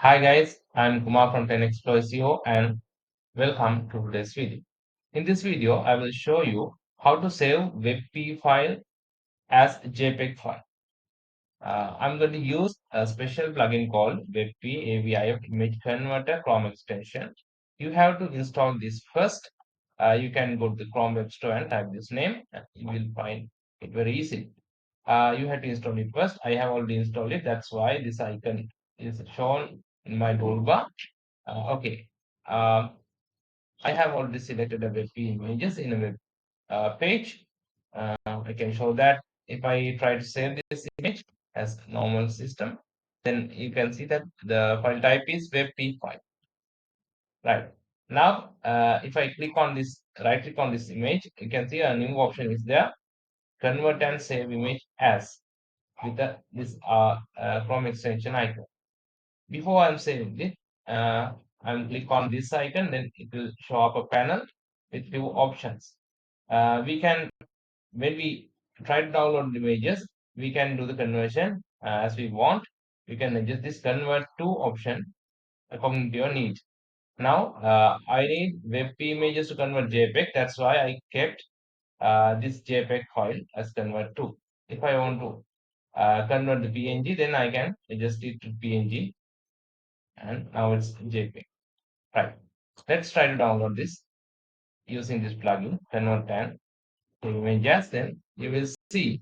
Hi guys, I'm Kumar from 10 Explore SEO and welcome to today's video. In this video, I will show you how to save WebP file as JPEG file. I'm going to use a special plugin called WebP AVIF Image Converter Chrome extension. You have to install this first. You can go to the Chrome Web Store and type this name. And you will find it very easy. You have to install it first. I have already installed it. That's why this icon is shown in my toolbar. Okay. Um, I have already selected the WebP images in a web page. I can show that if I try to save this image as normal system, then you can see that the file type is WebP file. Right. Now, if I click on this, right click on this image, you can see a new option is there, convert and save image as with this Chrome extension icon. Before I'm saving it, I'll click on this icon, then it will show up a panel with few options. We can, when we try to download the images, we can do the conversion as we want. We can adjust this convert to option according to your need. Now, I need WebP images to convert JPEG. That's why I kept this JPEG file as convert to. If I want to convert the PNG, then I can adjust it to PNG, and now it's JPEG. Right. Let's try to download this using this plugin, Convert and images. Then you will see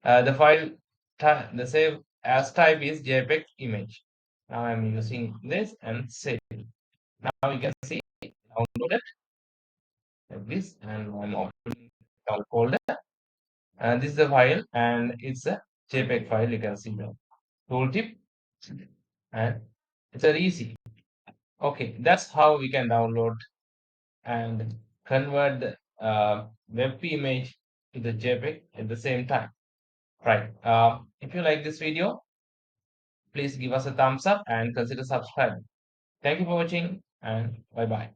the file, the save as type is JPEG image. Now I'm using this and save. Now you can see download it like this, and I'm opening the folder. And this is the file, and it's a JPEG file. You can see the tooltip, and it's very easy. Okay, that's how we can download and convert the WebP image to the JPEG at the same time. Right. If you like this video, please give us a thumbs up and consider subscribing. Thank you for watching and bye bye.